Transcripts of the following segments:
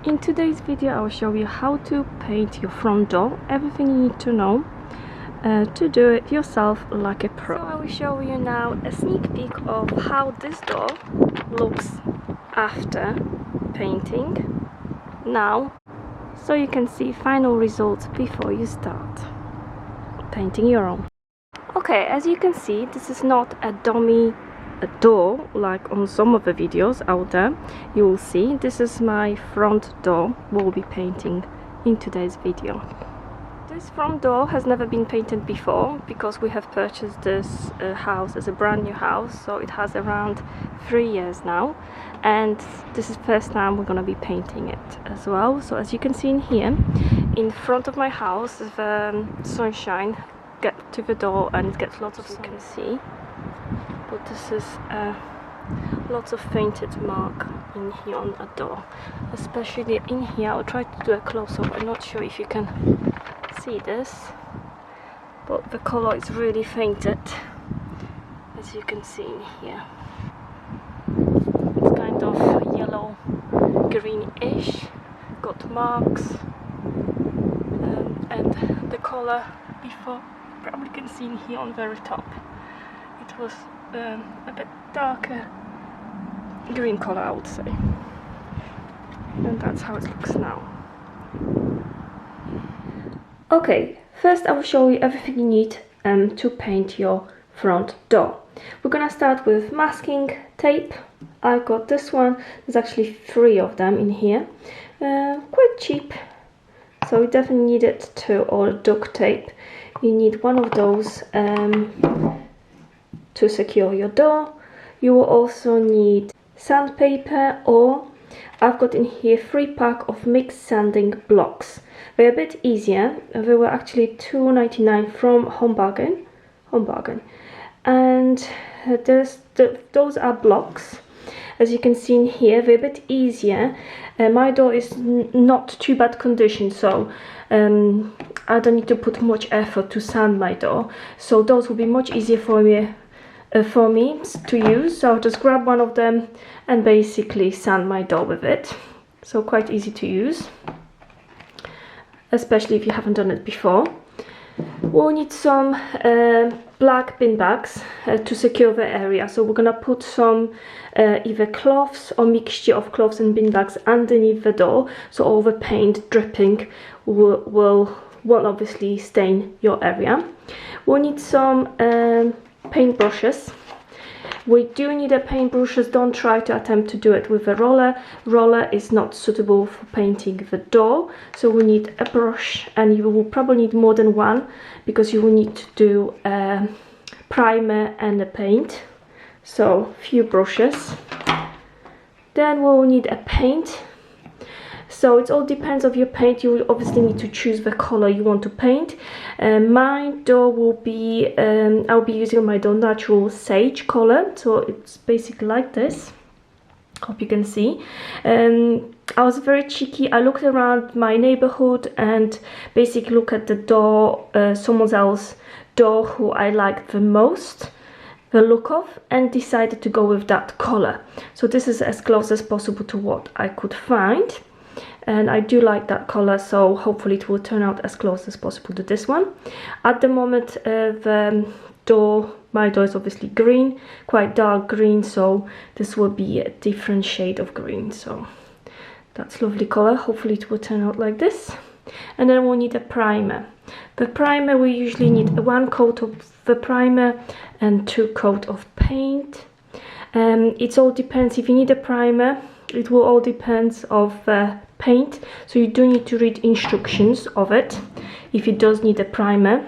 In today's video I will show you how to paint your front door, everything you need to know to do it yourself like a pro. So I will show you now a sneak peek of how this door looks after painting now, so you can see final results before you start painting your own. Okay, as you can see, this is not a dummy door like on some of the videos out there. You will see this is my front door we'll be painting in today's video. This front door has never been painted before because we have purchased this house as a brand new house, so it has around 3 years now, and this is the first time we're going to be painting it as well. So as you can see in here, in front of my house, the sunshine gets to the door and it gets lots of sun. You can see, but this is lots of painted mark in here on the door, especially in here. I'll try to do a close-up. I'm not sure if you can see this, but the color is really fainted, as you can see in here. It's kind of yellow greenish, got marks, and the color before, probably can see in here on the very top, it was a bit darker green color, I would say, and that's how it looks now. Okay, first I will show you everything you need to paint your front door. We're gonna start with masking tape. I got this one. There's actually 3 of them in here, quite cheap, so you definitely need it too. Or duct tape, you need one of those to secure your door. You will also need sandpaper, or I've got in here 3-pack of mixed sanding blocks. They're a bit easier. They were actually £2.99 from Home Bargain, and those are blocks. As you can see in here, they're a bit easier. My door is not too bad condition, so I don't need to put much effort to sand my door, so those will be much easier for me to use. So I'll just grab one of them and basically sand my door with it. So quite easy to use, especially if you haven't done it before. We'll need some black bin bags to secure the area. So we're gonna put some either cloths or mixture of cloths and bin bags underneath the door, so all the paint dripping won't obviously stain your area. We'll need some paint brushes. We do need a paintbrushes. Don't try to attempt to do it with a roller. Roller is not suitable for painting the door, so we need a brush, and you will probably need more than one because you will need to do a primer and a paint. So few brushes. Then we'll need a paint. So it all depends on your paint. You will obviously need to choose the color you want to paint. My door will be, I'll be using my door natural sage color, so it's basically like this. Hope you can see. I was very cheeky. I looked around my neighborhood and basically look at the door, someone else's door who I liked the most, the look of, and decided to go with that color. So this is as close as possible to what I could find. And I do like that color, so hopefully it will turn out as close as possible to this one. At the moment, my door is obviously green, quite dark green, so this will be a different shade of green. So that's lovely color. Hopefully it will turn out like this. And then we'll need a primer. The primer, we usually need 1 coat of the primer and 2 coats of paint. It all depends. If you need a primer, it will all depends of paint, so you do need to read instructions of it if it does need a primer.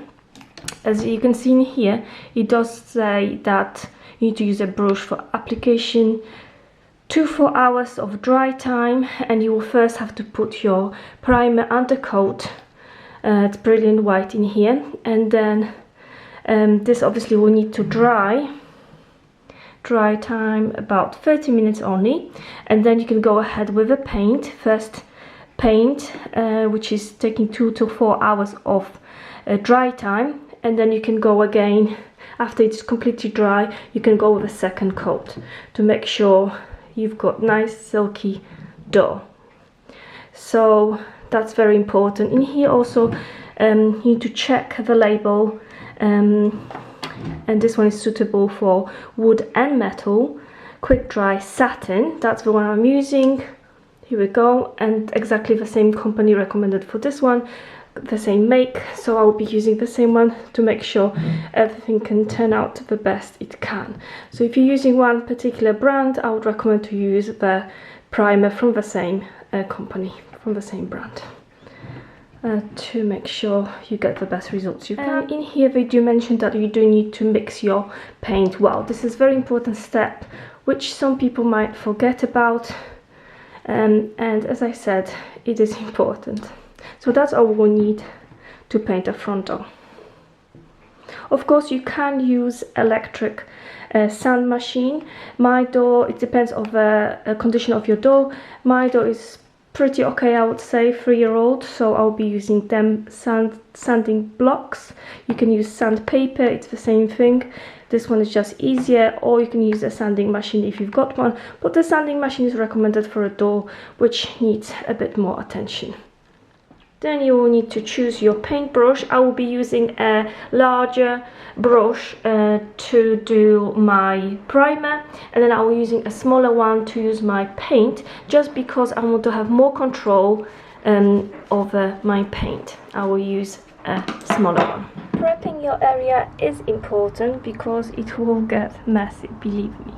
As you can see in here, it does say that you need to use a brush for application, 2-4 hours of dry time, and you will first have to put your primer undercoat. It's brilliant white in here, and then this obviously will need to dry time about 30 minutes only, and then you can go ahead with the paint. First paint, which is taking 2 to 4 hours of dry time, and then you can go again after it's completely dry. You can go with a second coat to make sure you've got nice silky door. so that's very important. In here also you need to check the label, and this one is suitable for wood and metal. Quick dry satin, that's the one I'm using. Here we go, and exactly the same company recommended for this one, the same make, so I'll be using the same one to make sure everything can turn out the best it can. So if you're using one particular brand, I would recommend to use the primer from the same company, from the same brand, to make sure you get the best results you can. In here they do mention that you do need to mix your paint well. This is a very important step which some people might forget about, and as I said, it is important. So that's all we'll need to paint a front door. Of course, you can use electric sand machine. My door, it depends on the condition of your door. My door is pretty okay, I would say, 3-year-old, so I'll be using them sanding blocks. You can use sandpaper, it's the same thing. This one is just easier, or you can use a sanding machine if you've got one, but the sanding machine is recommended for a door which needs a bit more attention. Then you will need to choose your paintbrush. I will be using a larger brush to do my primer, and then I will be using a smaller one to use my paint, just because I want to have more control over my paint. I will use a smaller one. Prepping your area is important because it will get messy, believe me.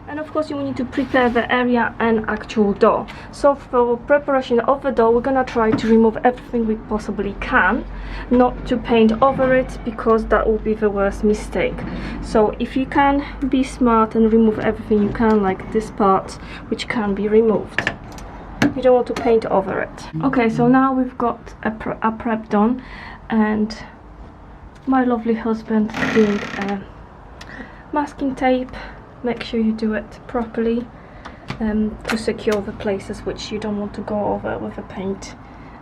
And of course you will need to prepare the area and actual door. So for preparation of the door, we're gonna try to remove everything we possibly can, not to paint over it, because that will be the worst mistake. So if you can be smart and remove everything you can, like this part which can be removed. You don't want to paint over it. Okay, so now we've got a prep done, and my lovely husband doing masking tape. Make sure you do it properly to secure the places which you don't want to go over with the paint,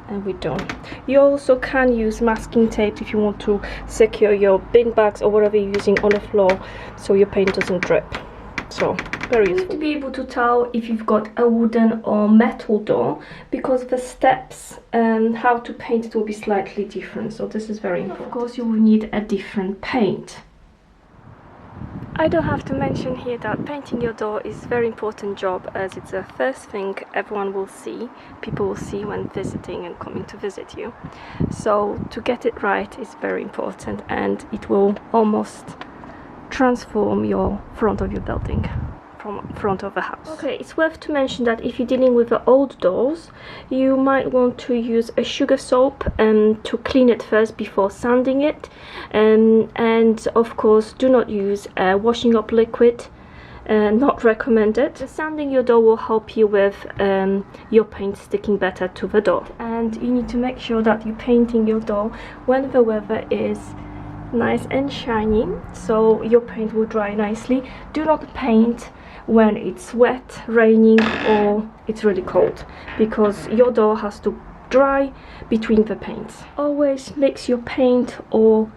and we don't. You also can use masking tape if you want to secure your bin bags or whatever you're using on the floor, so your paint doesn't drip. So very useful. You need to be able to tell if you've got a wooden or metal door, because the steps and how to paint it will be slightly different, so this is very important. Of course you will need a different paint. I don't have to mention here that painting your door is a very important job, as it's the first thing everyone will see, people will see when visiting and coming to visit you. So to get it right is very important, and it will almost transform your front of your building, from front of a house. Okay, it's worth to mention that if you're dealing with the old doors, you might want to use a sugar soap to clean it first before sanding it, and of course do not use washing up liquid, not recommended. Sanding your door will help you with your paint sticking better to the door, and you need to make sure that you're painting your door when the weather is nice and shiny, so your paint will dry nicely. Do not paint when it's wet, raining, or it's really cold, because your door has to dry between the paints. Always mix your paint or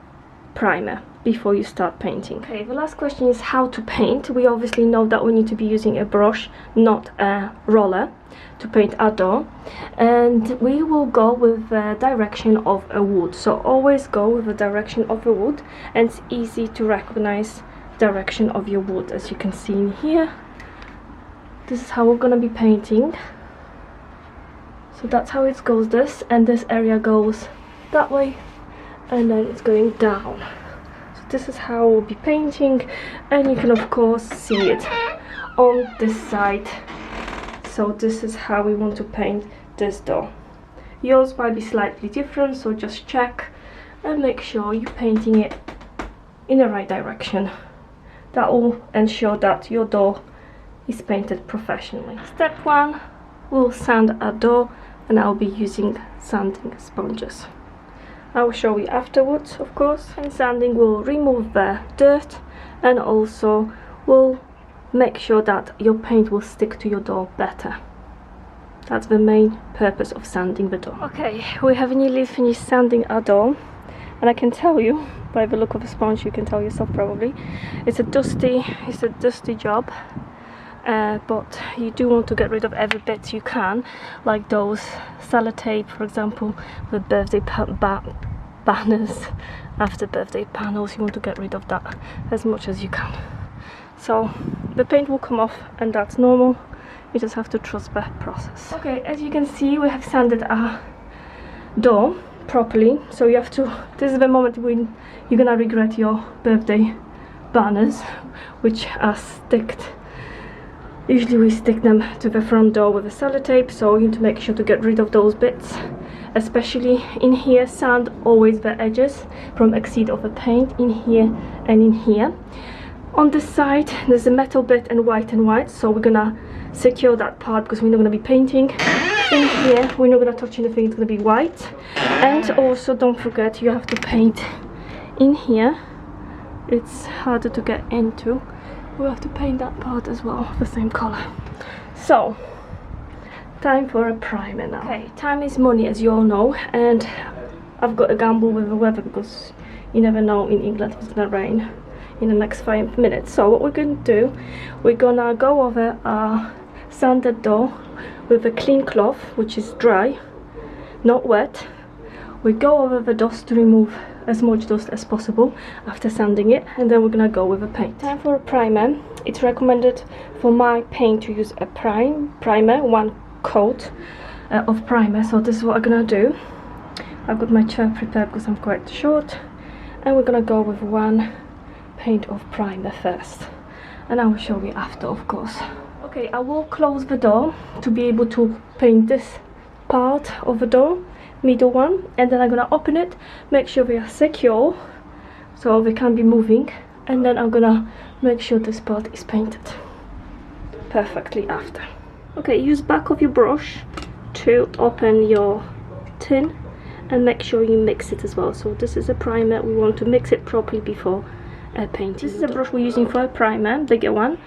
primer before you start painting. Okay, the last question is how to paint. We obviously know that we need to be using a brush, not a roller, to paint our door, and we will go with the direction of a wood. So always go with the direction of a wood, and it's easy to recognize direction of your wood. As you can see in here, this is how we're gonna be painting. So that's how it goes, this, and this area goes that way, and then it's going down. So this is how we'll be painting, and you can of course see it on this side. So this is how we want to paint this door. Yours might be slightly different, so just check and make sure you're painting it in the right direction. That will ensure that your door is painted professionally. Step 1, we'll sand our door, and I'll be using sanding sponges. I will show you afterwards, of course. And sanding will remove the dirt, and also will make sure that your paint will stick to your door better. That's the main purpose of sanding the door. Okay, we have nearly finished sanding our door, and I can tell you by the look of the sponge, you can tell yourself probably, it's a dusty job, but you do want to get rid of every bit you can, like those sellotape, for example, the birthday banners, after birthday panels. You want to get rid of that as much as you can. So the paint will come off, and that's normal. You just have to trust the process. Okay, as you can see, we have sanded our door properly, so you have to, this is the moment when you're gonna regret your birthday banners, which are sticked. Usually we stick them to the front door with a sellotape, so you need to make sure to get rid of those bits, especially in here. Sand always the edges from exceed of the paint in here and in here. On this side there's a metal bit and white, so we're gonna secure that part because we're not gonna be painting. In here we're not gonna touch anything, it's gonna be white. And also don't forget, you have to paint in here. It's harder to get into. We'll have to paint that part as well the same color. So time for a primer now. Okay, time is money, as you all know, and I've got a gamble with the weather because you never know in England if it's gonna rain in the next 5 minutes. So what we're gonna do, we're gonna go over our sanded door with a clean cloth, which is dry, not wet. We go over the dust to remove as much dust as possible after sanding it, and then we're gonna go with a paint. Time for a primer. It's recommended for my paint to use a primer, one coat of primer. So this is what I'm gonna do. I've got my chair prepared because I'm quite short, and we're gonna go with one paint of primer first, and I will show you after, of course. Okay, I will close the door to be able to paint this part of the door, middle one, and then I'm gonna open it, make sure they are secure so they can't be moving, and then I'm gonna make sure this part is painted perfectly after. Okay, use back of your brush to open your tin and make sure you mix it as well. So this is a primer, we want to mix it properly before painting. This is a brush we're using for a primer, bigger one,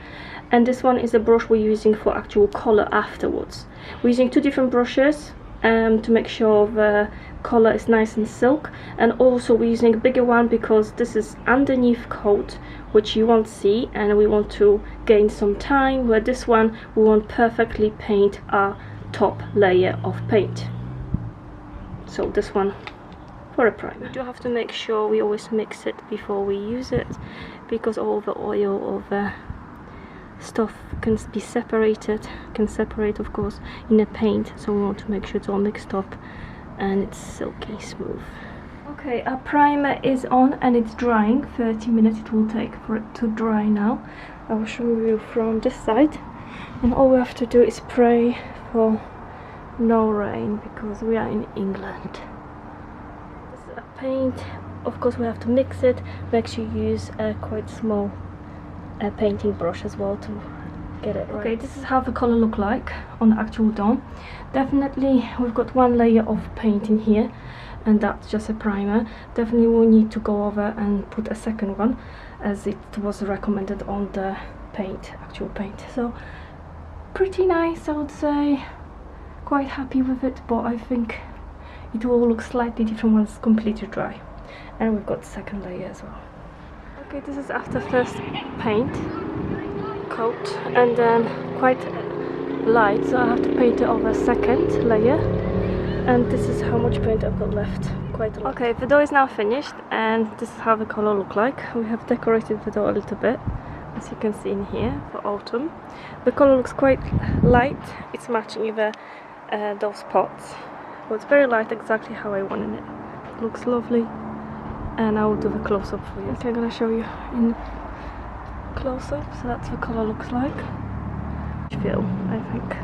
and this one is a brush we're using for actual color afterwards. We're using two different brushes to make sure the color is nice and silk, and also we're using a bigger one because this is underneath coat which you won't see, and we want to gain some time, where this one we want perfectly paint our top layer of paint. So this one for a primer. We do have to make sure we always mix it before we use it, because all the oil or the stuff can be separated, can separate of course in a paint, so we want to make sure it's all mixed up and it's silky smooth. Okay, our primer is on and it's drying. 30 minutes it will take for it to dry now. I will show you from this side, and all we have to do is pray for no rain because we are in England. This is a paint, of course we have to mix it. Make sure you use a quite small painting brush as well to get it right. Okay, this is how the color look like on the actual door. Definitely we've got one layer of paint in here, and that's just a primer. Definitely we'll need to go over and put a second one, as it was recommended on the paint, actual paint. So pretty nice, I would say. Quite happy with it, but I think it will look slightly different once it's completely dry. And we've got the second layer as well. Okay, this is after first paint coat, and then quite light, so I have to paint it over second layer, and this is how much paint I've got left, quite a lot. Okay, the door is now finished, and this is how the color look like. We have decorated the door a little bit, as you can see in here, for autumn. The color looks quite light, it's matching with those pots, but it's very light, exactly how I wanted it. It looks lovely. And I will do the close-up for you. Okay, I'm gonna show you in close-up. So that's what the color looks like. Feel, I think.